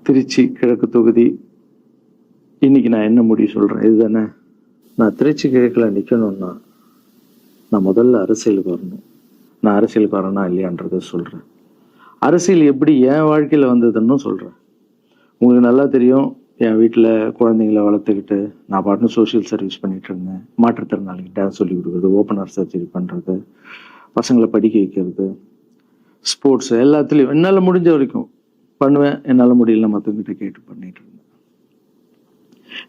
திருச்சி கிழக்கு தொகுதி. இன்னைக்கு நான் என்ன முடிவு சொல்றேன் இதுதானே. நான் திருச்சி கிழக்கில் நிற்கணும்னா நான் முதல்ல அரசியலுக்கு வரணும். நான் அரசியலுக்கு வரேனா இல்லையான்றதை சொல்றேன். அரசியல் எப்படி என் வாழ்க்கையில் வந்ததுன்னு சொல்றேன். உங்களுக்கு நல்லா தெரியும், என் வீட்டில் குழந்தைங்களை வளர்த்துக்கிட்டு நான் பாட்டுன்னு சோஷியல் சர்வீஸ் பண்ணிட்டு இருந்தேன். மாற்றுத்திறனாளிக்கு டான்ஸ் சொல்லி கொடுக்குறது, ஓப்பனர் சர்ஜரி பண்ணுறது, பசங்களை படிக்க வைக்கிறது, ஸ்போர்ட்ஸ் எல்லாத்துலேயும் என்னால் முடிஞ்ச வரைக்கும் பண்ணுவேன். என்னால் முடியல மற்றவங்கிட்ட கேட்டு பண்ணிட்டு இருந்தேன்.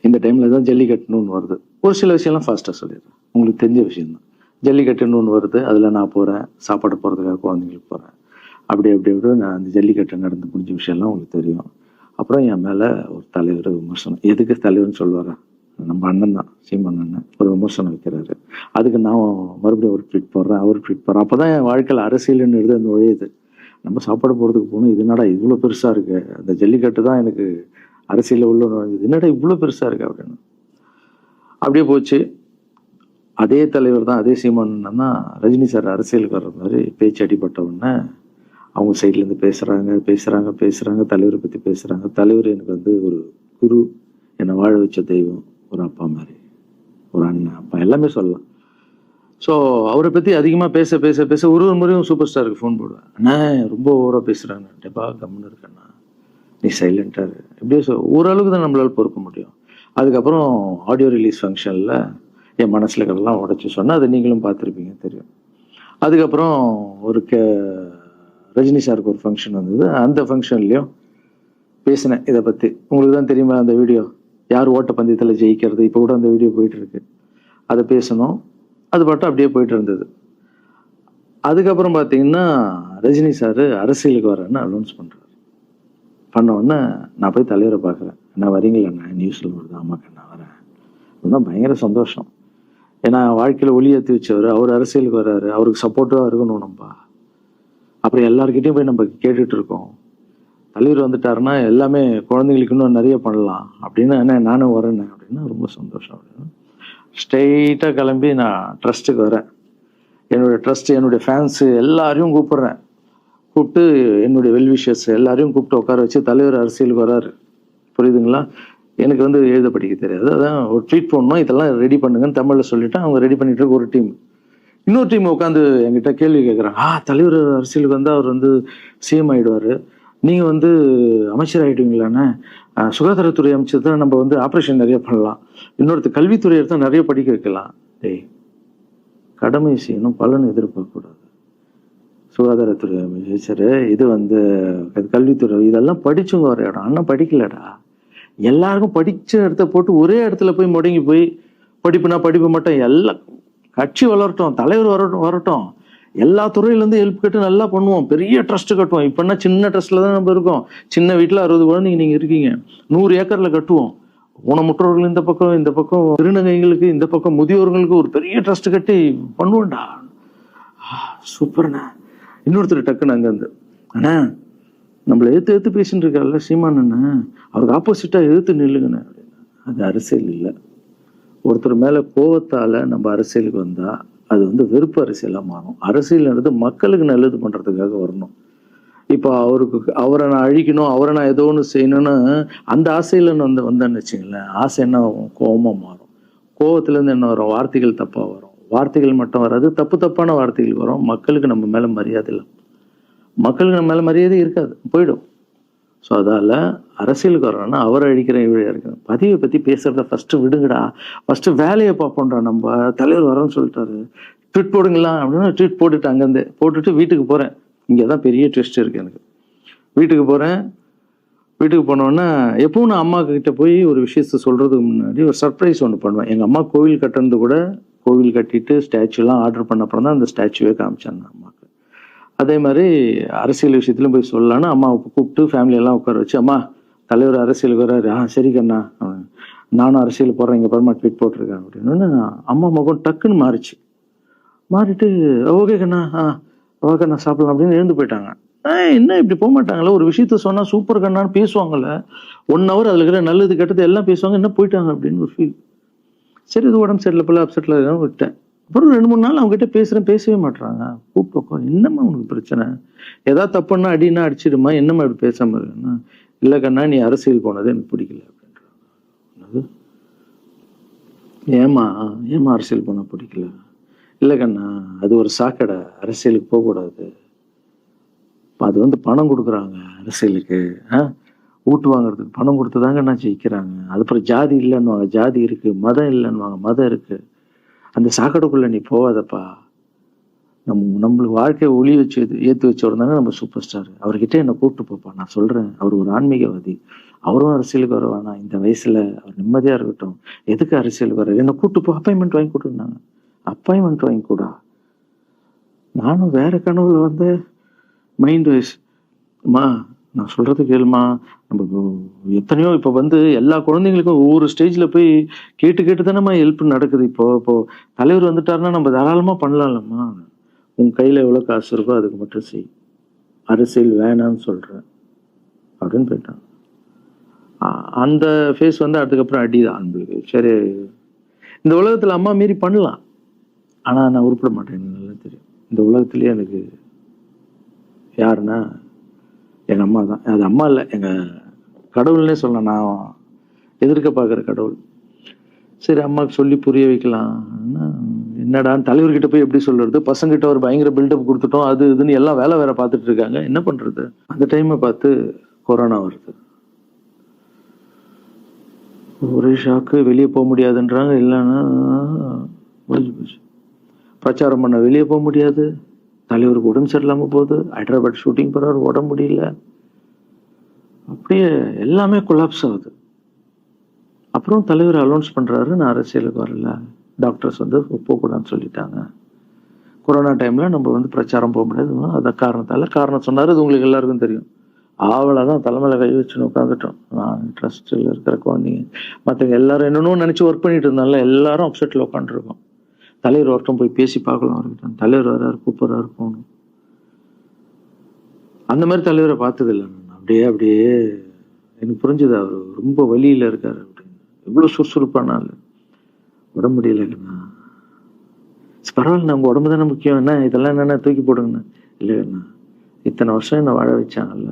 இந்த டைமில் தான் ஜல்லிக்கட்டுன்னு வருது. ஒரு சில விஷயம்லாம் ஃபாஸ்ட்டாக சொல்லிடுறேன், உங்களுக்கு தெரிஞ்ச விஷயம்தான். ஜல்லிக்கட்டுன்னு வருது, அதில் நான் போகிறேன், சாப்பாடு போகிறதுக்காக குழந்தைங்களுக்கு போகிறேன். அப்படி நான் அந்த ஜல்லிக்கட்டு நடந்து முடிஞ்ச விஷயம்லாம் உங்களுக்கு தெரியும். அப்புறம் என் மேலே ஒரு தலைவர் விமர்சனம். எதுக்கு தலைவர்னு சொல்லுவாரா, நம்ம அண்ணன் தான், சீமான் அண்ணன் ஒரு விமர்சனம் வைக்கிறாரு. அதுக்கு நான் மறுபடியும் ஒரு ட்வீட் போடுறேன், அவர் ட்வீட் போடுறேன். அப்போ தான் என் வாழ்க்கையில் அரசியல்னு எழுத நுழையுது. நம்ம சாப்பாடு போகிறதுக்கு போகணும், இது என்னடா இவ்வளோ பெருசாக இருக்கு, அந்த ஜல்லிக்கட்டு தான் எனக்கு அரசியலில் உள்ள நுழைஞ்சது, என்னடா இவ்வளோ பெருசாக இருக்கு அப்படின்னு. அப்படியே போச்சு. அதே தலைவர் தான், அதே சீமான் தான் ரஜினி சார் அரசியலுக்கு வர்ற மாதிரி பேச்சு அடிபட்ட உடனே அவங்க சைட்லேருந்து பேசுகிறாங்க, தலைவரை பற்றி பேசுகிறாங்க. தலைவர் எனக்கு வந்து ஒரு குரு, என்னை வாழ வச்ச தெய்வம், ஒரு அப்பா மாதிரி, ஒரு அண்ணன், அப்பா எல்லாமே சொல்லலாம். ஸோ அவரை பற்றி அதிகமாக பேச ஒரு முறையும் சூப்பர் ஸ்டாருக்கு ஃபோன் போடுவேன். அண்ணா ரொம்ப ஓவராக பேசுகிறாங்க, டெப்பா கம்முன்னு இருக்கண்ணா, நீ சைலண்டாக எப்படியோ ஓரளவுக்கு தான் நம்மளால் பொறுக்க முடியும். அதுக்கப்புறம் ஆடியோ ரிலீஸ் ஃபங்க்ஷனில் என் மனசில் கடலாம் உடச்சி சொன்னேன், அதை நீங்களும் பார்த்துருப்பீங்க, தெரியும். அதுக்கப்புறம் ஒரு ரஜினி சாருக்கு ஒரு ஃபங்க்ஷன் வந்தது, அந்த ஃபங்க்ஷன்லேயும் பேசினேன் இதை பற்றி. உங்களுக்கு தான் தெரியுமா அந்த வீடியோ, யார் ஓட்டப்பந்தயத்தில் ஜெயிக்கிறது, இப்போ கூட அந்த வீடியோ போயிட்டு இருக்கு. அதை பேசணும், அது பாட்டும் அப்படியே போயிட்டு இருந்தது. அதுக்கப்புறம் பார்த்தீங்கன்னா ரஜினி சார் அரசியலுக்கு வரேன்னு அனௌன்ஸ் பண்ணுறாரு. பண்ண உடனே நான் போய் தலைவரை பார்க்குறேன். என்ன வரீங்களா, நியூஸில் வருது, ஆமாக்கா நான் வரேன். அப்படின்னா பயங்கர சந்தோஷம். ஏன்னா வாழ்க்கையில் ஒளி ஏற்றி வச்சவர், அவர் அரசியலுக்கு வர்றாரு, அவருக்கு சப்போர்ட்டிவாக இருக்கணும் நம்ம. அப்புறம் எல்லாருக்கிட்டையும் போய் நம்ம கேட்டுட்டு இருக்கோம், தலைவர் வந்துட்டாருன்னா எல்லாமே குழந்தைங்களுக்கு இன்னும் நிறைய பண்ணலாம் அப்படின்னு. என்ன நானும் வரேன்னு அப்படின்னா ரொம்ப சந்தோஷம் அப்படின்னு ஸ்ட்ரெயிட்டாக கிளம்பி நான் ட்ரஸ்ட்டுக்கு வரேன். என்னுடைய ட்ரஸ்ட்டு, என்னுடைய ஃபேன்ஸு எல்லாரையும் கூப்பிட்றேன். கூப்பிட்டு என்னுடைய வெல்விஷர்ஸ் எல்லாரையும் கூப்பிட்டு உட்கார வச்சு தலைவர் அரசியலுக்கு வராரு. புரியுதுங்களா? எனக்கு வந்து எழுத படிக்க தெரியாது, அதான் ஒரு ட்வீட் பண்ணணும், இதெல்லாம் ரெடி பண்ணுங்கன்னு தமிழில் சொல்லிவிட்டு அவங்க ரெடி பண்ணிட்டு இருக்க ஒரு டீம். இன்னொரு டீம் உட்காந்து என்கிட்ட கேள்வி கேட்குறாங்க. தலைவர் அரசியலுக்கு வந்து அவர் வந்து சிஎம் ஆகிடுவார், நீங்கள் வந்து அமைச்சர் ஆகிடுவீங்களாண்ணே, சுகாதாரத்துறை அமைச்சர் தான், நம்ம வந்து ஆப்ரேஷன் நிறைய பண்ணலாம், இன்னொருத்தர் கல்வித்துறை எடுத்தால் நிறைய படிக்க வைக்கலாம். கடமை செய்யணும், பலன் எதிர்பார்க்கக்கூடாது. சுகாதாரத்துறை அமைச்சர், இது வந்து கல்வித்துறை, இதெல்லாம் படிச்சுங்க வர இடம். அண்ணன் படிக்கலடா, எல்லாருக்கும் படிச்ச இடத்த போட்டு ஒரே இடத்துல போய் முடங்கி போய் படிப்புனா படிப்பு மட்டும், எல்லாம் கட்சி வளரட்டும், தலைவர் வரட்டும், எல்லா துறையிலேருந்து ஹெல்ப் கேட்டு நல்லா பண்ணுவோம், பெரிய ட்ரஸ்ட் கட்டுவோம். இப்போன்னா சின்ன ட்ரஸ்ட்ல தான் நம்ம இருக்கோம். சின்ன வீட்டில் 60 குழந்தைங்க நீங்கள் இருக்கீங்க, 100 ஏக்கரில் கட்டுவோம். ஊனமுற்றோர்கள் இந்த பக்கம் திருநங்கைகளுக்கு இந்த பக்கம் முதியோர்களுக்கு ஒரு பெரிய ட்ரஸ்ட் கட்டி பண்ணுவோம்டா. சூப்பர்ண்ணா. இன்னொருத்தர் டக்குன்னு அங்கேருந்து, அண்ணா நம்மளை எதிர்த்து பேசிட்டு இருக்காருல்ல சீமான் அண்ணன், அவருக்கு ஆப்போசிட்டாக எதிர்த்து நில்லுங்கண்ணே அப்படின்னா. அது அரசியல் இல்லை. ஒருத்தர் மேலே கோவத்தால் நம்ம அரசியலுக்கு வந்தால் அது வந்து வெறுப்பு அரசியலாக மாறும். அரசியல்ன்றது மக்களுக்கு நல்லது பண்ணுறதுக்காக வரணும். இப்போ அவரை நான் அழிக்கணும், அவரை நான் ஏதோ ஒன்று செய்யணும்னு அந்த ஆசையில் வந்தேன்னு வச்சுங்களேன், ஆசை என்ன ஆகும், கோபமாக மாறும். கோபத்துலேருந்து என்ன வரும், வார்த்தைகள் தப்பாக வரும். வார்த்தைகள் மட்டும் வராது, தப்பான வார்த்தைகள் வரும். மக்களுக்கு நம்ம மேலே மரியாதை இல்லை, மக்களுக்கு நம்ம மேலே மரியாதை இருக்காது, போயிடும். ஸோ அதால் அரசியலுக்கு வரணும்னா அவரை அழிக்கிற இவழியாக இருக்கு. பதிவை பற்றி பேசுகிறத ஃபஸ்ட்டு விடுங்கடா, ஃபஸ்ட்டு வேலையை பார்ப்போம்டா. நம்ம தலைவர் வரேன்னு சொல்லிட்டாரு, ட்வீட் போடுங்களா அப்படின்னா ட்வீட் போட்டுட்டு அங்கேருந்து போட்டுட்டு வீட்டுக்கு போகிறேன். இங்கே தான் பெரிய ட்விஸ்ட் இருக்குது எனக்கு. வீட்டுக்கு போகிறேன். வீட்டுக்கு போனோன்னா எப்பவும் நான் அம்மா கிட்ட போய் ஒரு விஷயத்த சொல்கிறதுக்கு முன்னாடி ஒரு சர்ப்ரைஸ் ஒன்று பண்ணுவேன். எங்கள் அம்மா கோவில் கட்டுறது கூட, கோவில் கட்டிட்டு ஸ்டாச்சுலாம் ஆர்டர் பண்ண அப்புறம் தான் அந்த ஸ்டாச்சுவே காமிச்சாங்க அம்மாவுக்கு. அதே மாதிரி அரசியல் விஷயத்துலையும் போய் சொல்லலான்னு அம்மாவை கூப்பிட்டு ஃபேமிலியெல்லாம் உட்கார வச்சு, அம்மா தலைவர் அரசியலுக்கு வர்றாரு, சரி கண்ணா, நானும் அரசியல் போடுறேன், இங்கே பரமா ட்வீட் போட்டிருக்கேன் அப்படின்னு. அம்மா முகம் டக்குன்னு மாறிட்டு ஓகே கண்ணா, ஓகே கண்ணா சாப்பிடலாம் அப்படின்னு எழுந்து போயிட்டாங்க. என்ன இப்படி போக மாட்டாங்களே, ஒரு விஷயத்த சொன்னா சூப்பர் கண்ணான்னு பேசுவாங்கல்ல, 1 hour அதில் இருக்கிற நல்லது கெட்டது எல்லாம் பேசுவாங்க, என்ன போயிட்டாங்க அப்படின்னு ஒரு ஃபீல். சரி இது உடம்பு சரியில்லை போல, அப்செட்டில் இருக்கான்னு விட்டேன். அப்புறம் 2-3 நாள் அவங்ககிட்ட பேசவே மாட்டுறாங்க. கூப்பிட்டு என்னம்மா உனக்கு பிரச்சனை, ஏதாவது தப்புன்னா அடின்னா அடிச்சிடுமா, என்னம்மா இப்படி பேசாம இருக்குன்னா, இல்லை கண்ணா நீ அரசியல் போனது எனக்கு பிடிக்கல அப்படின்றாங்க. ஏமா அரசியல் போன பிடிக்கல? இல்லை கண்ணா அது ஒரு சாக்கடை, அரசியலுக்கு போகக்கூடாது. அது வந்து பணம் கொடுக்குறாங்க அரசியலுக்கு, ஓட்டு வாங்குறதுக்கு பணம் கொடுத்துதாங்க நான் ஜெயிக்கிறாங்க. அதுக்கப்புறம் ஜாதி இல்லைன்னுவாங்க, ஜாதி இருக்கு. மதம் இல்லைன்னுவாங்க, மதம் இருக்கு. அந்த சாக்கடைக்குள்ள நீ போவாதப்பா. நம்மளுக்கு வாழ்க்கையை ஒளி வச்சு ஏற்றி வச்சவர்தாங்க நம்ம சூப்பர் ஸ்டார். அவர்கிட்ட என்னை கூப்பிட்டு போப்பா, நான் சொல்றேன். அவர் ஒரு ஆன்மீகவாதி, அவரும் அரசியலுக்கு வர வேணாம், இந்த வயசுல அவர் நிம்மதியா இருக்கட்டும், எதுக்கு அரசியலுக்கு வர, என்னை கூப்பிட்டு போ, அப்பாயின்மெண்ட் வாங்கி கொடுத்துருந்தாங்க. அப்பாயின்மெண்ட் வாங்கி கூடா? நானும் வேற கனவுல வந்து மைண்ட் வைஸ், அம்மா நான் சொல்றது கேளுமா, நம்ம எத்தனையோ இப்போ வந்து எல்லா குழந்தைங்களுக்கும் ஒவ்வொரு ஸ்டேஜ்ல போய் கேட்டு தானேம்மா ஹெல்ப் நடக்குது. இப்போ தலைவர் வந்துட்டாருன்னா நம்ம தாராளமா பண்ணலாம்லம்மா. உன் கையில எவ்வளவு காசு இருக்கோ அதுக்கு மட்டும் செய், அரசியல் வேணான்னு சொல்றேன் அப்படின்னு போயிட்டான். அந்த ஃபேஸ் வந்து அதுக்கப்புறம் அடிதான் நம்மளுக்கு. சரி, இந்த உலகத்துல அம்மா மீறி பண்ணலாம், ஆனா நான் உருப்பிட மாட்டேன். நல்லா தெரியும் இந்த உலகத்திலேயே எனக்கு யாருன்னா எங்க அம்மா தான். அது அம்மா இல்லை, எங்க கடவுள்னே சொல்லலாம். நான் எதிர்க்க பார்க்குற கடவுள். சரி, அம்மாவுக்கு சொல்லி புரிய வைக்கலாம். என்னடான்னு தலைவர்கிட்ட போய் எப்படி சொல்றது? பசங்கிட்ட ஒரு பயங்கர பில்டப் கொடுத்துட்டோம், அது இதுன்னு எல்லாம் வேற பார்த்துட்டு இருக்காங்க. என்ன பண்றது? அந்த டைமை பார்த்து கொரோனா வருது. ஒரே ஷாக்கு. வெளியே போக முடியாதுன்றாங்க. இல்லைன்னா முடிஞ்சு போச்சு. பிரச்சாரம் பண்ண வெளியே போக முடியாது. தலைவருக்கு உடம்பு சரியில்லாம போகுது. ஹைதராபாத் ஷூட்டிங் போறாரு, உடம்பு முடியல. அப்படியே எல்லாமே கொலாப்ஸ் ஆகுது. அப்புறம் தலைவர் அலௌன்ஸ் பண்றாரு, நான் அரசியலுக்கு வரல, டாக்டர்ஸ் வந்து போகக்கூடாதுன்னு சொல்லிட்டாங்க. கொரோனா டைம்ல நம்ம வந்து பிரச்சாரம் போக முடியாது, அதான் காரணம் சொன்னாரு. அது உங்களுக்கு எல்லாருக்கும் தெரியும். அவ்வளவுதான், தலைமையில கை வச்சுன்னு உட்காந்துட்டோம். நான் ட்ரஸ்ட்ல இருக்கிற குழந்தைங்க மற்றவங்க எல்லாரும் என்னன்னு நினைச்சு ஒர்க் பண்ணிட்டு இருந்தால எல்லாரும் அப்செட்ல உட்காந்துருக்கோம். தலைவர் ஒருத்தம் போய் பேசி பார்க்கலாம் அவர்கிட்ட. தலைவர் வர்றாரு, கூப்பிடுறாரு, போகணும். அந்த மாதிரி தலைவரை பார்த்தது இல்லை நான். அப்படியே எனக்கு புரிஞ்சுது அவர் ரொம்ப வலியில இருக்காரு அப்படின்னு. எவ்வளவு சுறுசுறுப்பான ஆளு. உடம்பு முடியலண்ணா. பரவாயில்ல, உங்க உடம்பு தானே முக்கியம், என்ன இதெல்லாம் என்னென்ன தூக்கி போடுங்கண்ணா. இல்லைண்ணா, இத்தனை வருஷம் என்னை வாழ வச்சாங்கல்ல,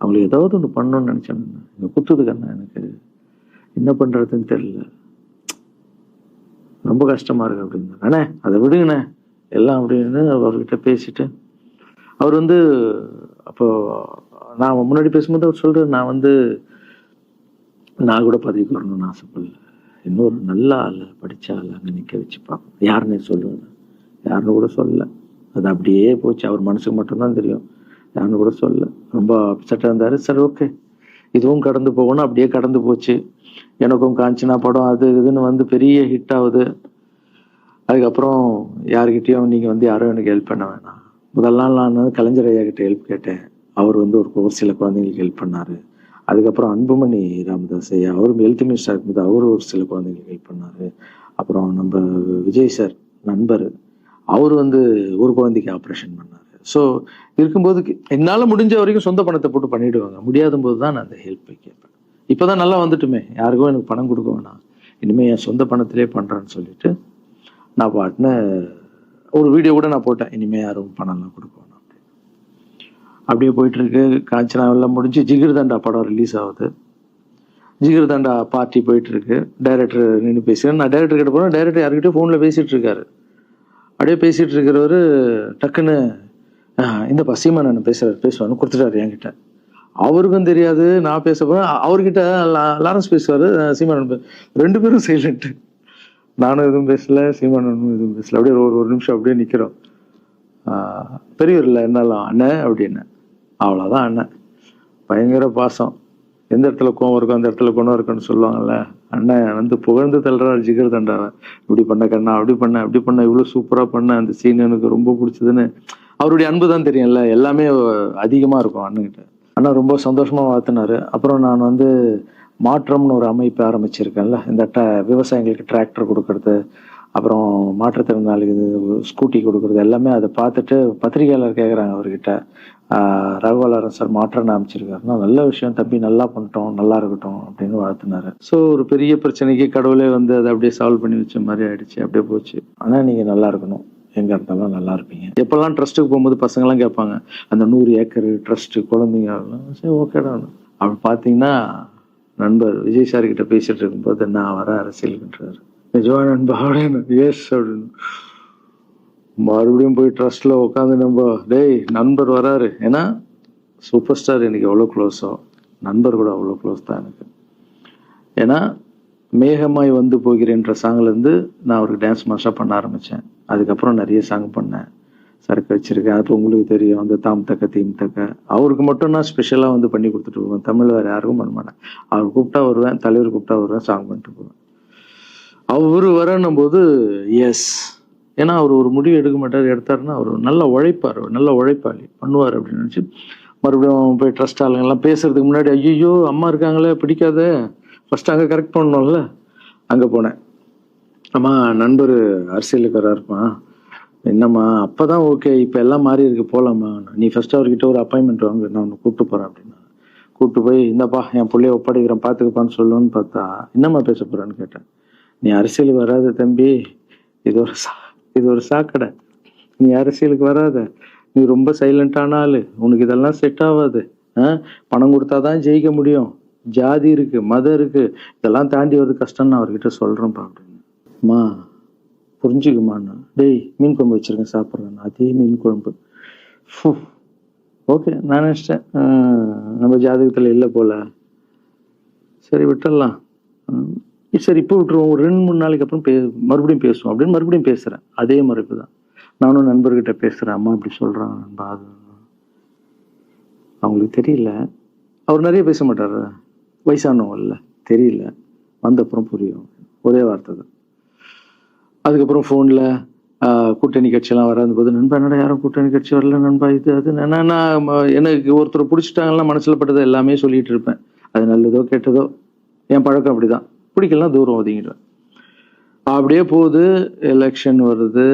அவங்களுக்கு ஏதாவது ஒன்று பண்ணணும்னு நினைச்சாங்கண்ணா. இங்க குத்துதுக்கண்ணா, எனக்கு என்ன பண்றதுன்னு தெரியல, ரொம்ப கஷ்டமா இருக்கு அப்படின்னு. அண்ணே அதை விடுங்கண்ணே எல்லாம் அப்படின்னு அவர்கிட்ட பேசிட்டு, அவர் வந்து அப்போ நான் முன்னாடி பேசும்போது அவர் சொல்றாரு, நான் கூட பதவிக்கு வரணும்னு ஆசைப்படல, இன்னொரு நல்ல ஆளை படிச்ச ஆளை அங்கே நிற்க வச்சு பார்க்கணும். யாருன்னே சொல்லுவேன், யாருன்னு கூட சொல்லல. அது அப்படியே போச்சு. அவர் மனசுக்கு மட்டும்தான் தெரியும், யாருன்னு கூட சொல்லல. ரொம்ப அப்செட்டாக இருந்தாரு. சரி, ஓகே, இதுவும் கடந்து போகணும். அப்படியே கடந்து போச்சு. எனக்கும் காஞ்சனா படம் அது இதுன்னு வந்து பெரிய ஹிட் ஆகுது. அதுக்கப்புறம் யாருக்கிட்டையும் நீங்கள் வந்து யாரும் எனக்கு ஹெல்ப் பண்ண வேணாம். முதல் நாள் நான் வந்து கலைஞர் ஐயா கிட்ட ஹெல்ப் கேட்டேன். அவர் வந்து ஒரு சில குழந்தைங்களுக்கு ஹெல்ப் பண்ணாரு. அதுக்கப்புறம் அன்புமணி ராமதாஸ் ஐயா, அவரும் ஹெல்த் மினிஸ்டர் இருக்கும்போது அவரும் ஒரு சில குழந்தைங்களுக்கு ஹெல்ப் பண்ணாரு. அப்புறம் நம்ம விஜய் சார் நண்பர், அவர் வந்து ஒரு குழந்தைக்கு ஆப்ரேஷன் பண்ணாரு. ஸோ இருக்கும்போது என்னால் முடிஞ்ச வரைக்கும் சொந்த பணத்தை போட்டு பண்ணிடுவாங்க. முடியாத போது தான் நான் அந்த ஹெல்ப்பை கேட்பேன். இப்போதான் நல்லா வந்துட்டுமே, யாருக்கும் எனக்கு பணம் கொடுக்க வேணாம், இனிமேல் என் சொந்த பணத்திலே பண்ணுறேன்னு சொல்லிட்டு நான் பாட்டுன்னு ஒரு வீடியோ கூட நான் போட்டேன், இனிமேல் யாரும் பணம்லாம் கொடுக்க வேணாம் அப்படின்னு. அப்படியே போயிட்டு இருக்கு. காஞ்சனா எல்லாம் முடிஞ்சு ஜிகிர் தண்டா படம் ரிலீஸ் ஆகுது. ஜிகிர் தண்டா பார்ட்டி போயிட்டு இருக்கு. டைரக்டர் நின்று பேசுகிறேன். நான் டைரக்டர் கிட்ட போனேன். டைரக்டர் யார்கிட்ட ஃபோனில் பேசிட்டு இருக்காரு. அப்படியே பேசிட்டு இருக்கிறவர் டக்குன்னு இந்த சீமானன் பேசுவான்னு கொடுத்துட்டாரு என்கிட்ட. அவருக்கும் தெரியாது நான் பேச போறேன். அவர்கிட்ட லாரன்ஸ் பேசுவாரு, சீமானன் ரெண்டு பேரும் சைலண்ட். நானும் எதுவும் பேசல, சீமானனும் எதுவும் பேசல. அப்படியே ஒரு நிமிஷம் அப்படியே நிக்கிறோம். பெரியவர் இல்லை என்னலாம் அண்ணன் அப்படின்னு. அவ்வளோதான் அண்ணன். பயங்கர பாசம். எந்த இடத்துல கோவம் இருக்கும் அந்த இடத்துல குணம் இருக்குன்னு சொல்லுவாங்கல்ல. அண்ணன் வந்து புகழ்ந்து தள்ளுறாரு ஜிகர் தண்டாவை. இப்படி பண்ண கண்ணா, அப்படி பண்ண இவ்வளோ சூப்பராக பண்ண, அந்த சீன் எனக்கு ரொம்ப பிடிச்சதுன்னு. அவருடைய அன்பு தான் தெரியும்ல, எல்லாமே அதிகமாக இருக்கும் அண்ணன்கிட்ட. அண்ணா ரொம்ப சந்தோஷமா வாழ்த்தினாரு. அப்புறம் நான் வந்து மாற்றம்னு ஒரு அமைப்பு ஆரம்பிச்சிருக்கேன்ல, இந்த விவசாயிகளுக்கு டிராக்டர் கொடுக்கறது, அப்புறம் மாற்றுத்திறனாளிகளுக்கு ஸ்கூட்டி கொடுக்கறது, எல்லாமே அதை பார்த்துட்டு பத்திரிகையாளர் கேட்குறாங்க அவர்கிட்ட, ரகுவலரன் சார் மாற்றம்னு அமைச்சிருக்காருன்னா, நல்ல விஷயம் தம்பி, நல்லா பண்ணிட்டோம், நல்லா இருக்கட்டும் அப்படின்னு வாழ்த்தினாரு. ஸோ ஒரு பெரிய பிரச்சனைக்கு கடவுளே வந்து அதை அப்படியே சால்வ் பண்ணி வச்ச மாதிரி ஆயிடுச்சு. அப்படியே போச்சு. ஆனால் நீங்கள் நல்லா இருக்கணும், எங்க இருந்தாலும் நல்லா இருப்பீங்க. எப்பெல்லாம் ட்ரஸ்ட்டுக்கு போகும்போது பசங்கள்லாம் கேட்பாங்க, அந்த 100 ஏக்கர் ட்ரஸ்ட் குழந்தைங்க, சரி ஓகேடா, அப்படி பார்த்தீங்கன்னா நண்பர் விஜய் சார் கிட்ட பேசிட்டு இருக்கும்போது நான் வர அரசியலுக்குன்றாரு. நிஜமா நண்பா அப்படின்னு. எஸ் அப்படின்னு. மறுபடியும் போய் ட்ரஸ்ட்ல உட்காந்து நம்ம டேய் நண்பர் வராரு. ஏன்னா சூப்பர் ஸ்டார் எனக்கு எவ்வளோ க்ளோஸோ நண்பர் கூட அவ்வளோ க்ளோஸ் தான் எனக்கு. ஏன்னா மேகமாய் வந்து போகிறேன்ற சாங்லேருந்து நான் அவருக்கு டான்ஸ் மாஸ்டராக பண்ண ஆரம்பித்தேன். அதுக்கப்புறம் நிறைய சாங் பண்ணேன், சரக்கு வச்சிருக்கேன். அப்போ உங்களுக்கு தெரியும் அந்த தாம் தக்க தீம் தக்க அவருக்கு மட்டும் நான் ஸ்பெஷலாக வந்து பண்ணி கொடுத்துட்டு போவேன். தமிழ் வேறு யாருக்கும் பண்ண மாட்டேன். அவர் கூப்பிட்டா வருவேன், தலைவர் கூப்பிட்டா வருவேன், சாங் பண்ணிட்டு போவேன். அவர் வரணும் போது எஸ், ஏன்னா அவர் ஒரு முடிவு எடுக்க மாட்டார், எடுத்தாருன்னா அவர் நல்லா உழைப்பார், நல்ல உழைப்பாளி பண்ணுவார் அப்படின்னு நினச்சி மறுபடியும் போய் ட்ரஸ்ட் ஆளுங்கெல்லாம் பேசுறதுக்கு முன்னாடி ஐயோ அம்மா இருக்காங்களே பிடிக்காத, ஃபர்ஸ்ட் அங்கே கரெக்ட் பண்ணணும்ல. அங்கே போனேன். அம்மா நண்பர் அரசியலுக்கு வராருமா, என்னம்மா அப்போதான் ஓகே, இப்போ எல்லாம் மாறி இருக்கு போகலாமா, நீ ஃபர்ஸ்ட் அவர்கிட்ட ஒரு அப்பாயின்மெண்ட் வாங்க, நான் உன்னை கூப்பிட்டு போகிறேன் அப்படின்னா. கூப்பிட்டு போய் இந்தப்பா என் பிள்ளைய ஒப்படைக்கிறேன் பார்த்துக்கப்பான்னு சொல்லுன்னு பார்த்தா என்னம்மா பேச போகிறான்னு கேட்டேன். நீ அரசியலுக்கு வராத தம்பி, இது ஒரு சாக்கடை, நீ அரசியலுக்கு வராத, நீ ரொம்ப சைலண்டான ஆளு, உனக்கு இதெல்லாம் செட் ஆகாது, பணம் கொடுத்தாதான் ஜெயிக்க முடியும், ஜாதி இருக்கு மதம் இருக்கு, இதெல்லாம் தாண்டி வருது கஷ்டம்னு நான் அவர்கிட்ட சொல்றேன்ப்பா அப்படின்னு. அம்மா புரிஞ்சுக்குமாண்ணா, டேய் மீன் குழம்பு வச்சிருக்கேன் சாப்பிட்றேன். அதே மீன் குழம்பு ஓகே நான் நினச்சிட்டேன் நம்ம ஜாதகத்தில் இல்லை போல, சரி விட்டுடலாம், சரி இப்போ விட்டுருவோம், ஒரு 2-3 நாளைக்கு அப்புறம் மறுபடியும் பேசுவோம் அப்படின்னு மறுபடியும் பேசுகிறேன். அதே மறுப்பு தான். நானும் நண்பர்கிட்ட பேசுகிறேன், அம்மா இப்படி சொல்கிறாங்க நண்பா, அது அவங்களுக்கு தெரியல, அவர் நிறைய பேச மாட்டார், வயசானவங்க இல்லை, தெரியல, வந்தப்புறம் புரியும், ஒரே வார்த்தை தான். அதுக்கப்புறம் ஃபோனில் கூட்டணி கட்சியெல்லாம் வராது போது நண்பா என்னடா யாரும் கூட்டணி கட்சி வரல நண்பா, இது அது நான் எனக்கு ஒருத்தர் பிடிச்சிட்டாங்கன்னா மனசில் பட்டதை எல்லாமே சொல்லிட்டு இருப்பேன். அது நல்லதோ கெட்டதோ என் பழக்கம் அப்படிதான், பிடிக்கலாம் தூரம் ஒதுங்கிடுவேன். அப்படியே போகுது. எலெக்ஷன் வருது,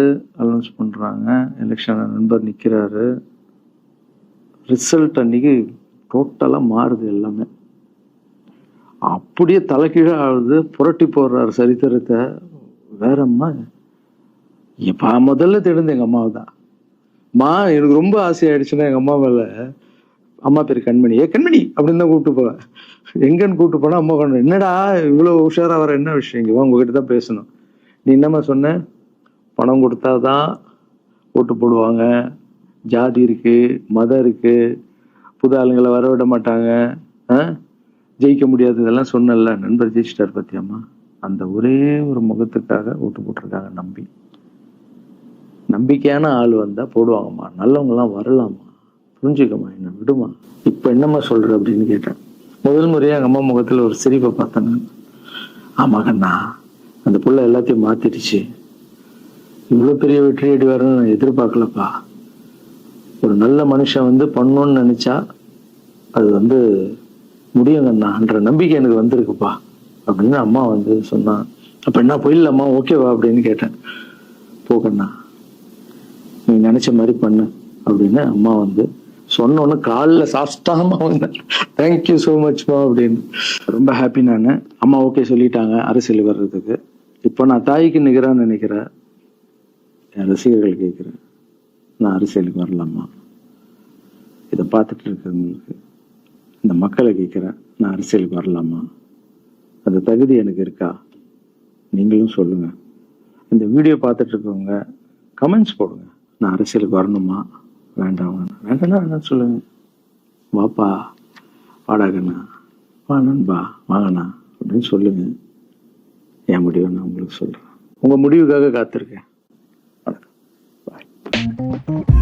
அனௌன்ஸ் பண்ணுறாங்க, எலெக்ஷன் நண்பர் நிற்கிறாரு. ரிசல்ட் அன்னைக்கு டோட்டலாக மாறுது எல்லாமே, அப்படியே தலைக்கீழே ஆகுது, புரட்டி போடுறாரு சரித்திரத்தை. வேறம்மா எப்பா முதல்ல தெரிந்து எங்கள் அம்மாவை தான். அம்மா எனக்கு ரொம்ப ஆசையாயிடுச்சுன்னா எங்கள் அம்மா மேலே, அம்மா பேர் கண்மணி, கண்மணி அப்படின்னு தான் கூப்பிட்டு போவேன். எங்கன்னு கூப்பிட்டு போனால் அம்மா கொண்டு என்னடா இவ்வளோ உஷாராக வர, என்ன விஷயம், இங்கே உங்ககிட்ட தான் பேசணும். நீ என்னம்மா சொன்ன, பணம் கொடுத்தாதான் ஓட்டு போடுவாங்க, ஜாதி இருக்கு மதம் இருக்கு, புது ஆளுங்களை வர விட மாட்டாங்க, ஜெயிக்க முடியாது, இதெல்லாம் சொன்னல. நண்பர் ஜெயிச்சிட்டார் பத்தியாம்மா, அந்த ஒரே ஒரு முகத்துக்காக ஓட்டு போட்டிருக்காங்க. நம்பிக்கையான ஆள் வந்தா போடுவாங்கம்மா, நல்லவங்கலாம் வரலாமா, புரிஞ்சுக்கம்மா, என்ன விடுமா, இப்ப என்னம்மா சொல்ற அப்படின்னு கேட்டேன். முதல் முறையா எங்க அம்மா முகத்துல ஒரு சிரிப்பை பார்த்தேன். ஆமா கண்ணா, அந்த புள்ள எல்லாத்தையும் மாத்திடுச்சு, இவ்வளவு பெரிய வெற்றி அடி வரணும்னு நான் எதிர்பார்க்கலப்பா. ஒரு நல்ல மனுஷன் வந்து பண்ணணும்னு நினைச்சா அது முடியுங்கண்ணான்ற நம்பிக்கை எனக்கு வந்திருக்குப்பா அப்படின்னு அம்மா சொன்னான். அப்ப என்ன போயிடலாமா, ஓகேவா அப்படின்னு கேட்டேன். போகண்ணா நீ நினைச்ச மாதிரி பண்ணு அப்படின்னு அம்மா சொன்னோன்னு காலில் சாப்பிட்டாமா வந்தேன். தேங்க்யூ ஸோ மச்மா அப்படின்னு. ரொம்ப ஹாப்பி நான். அம்மா ஓகே சொல்லிட்டாங்க அரசியல் வர்றதுக்கு. இப்போ நான் தாய்க்கு நிகரான்னு நினைக்கிறேன். என் ரசிகர்கள் கேட்குறேன், நான் அரசியலுக்கு வரலாமா? இதை பார்த்துட்டு இருக்கிறவங்களுக்கு, இந்த மக்களை கேட்குறேன், நான் அரசியலுக்கு வரலாமா? அந்த தகுதி எனக்கு இருக்கா? நீங்களும் சொல்லுங்க. இந்த வீடியோ பார்த்துட்டு இருக்கவங்க கமெண்ட்ஸ் போடுங்க. நான் அரசியலுக்கு வரணுமா வேண்டாம், வேண்டாம்னா என்ன சொல்லுங்க. வாப்பா வாடாகண்ணா, வா நண்பா வாங்கண்ணா அப்படின்னு சொல்லுங்க. என் முடிவை நான் உங்களுக்கு சொல்றேன். உங்க முடிவுக்காக காத்திருக்கேன். வணக்கம், பாய்.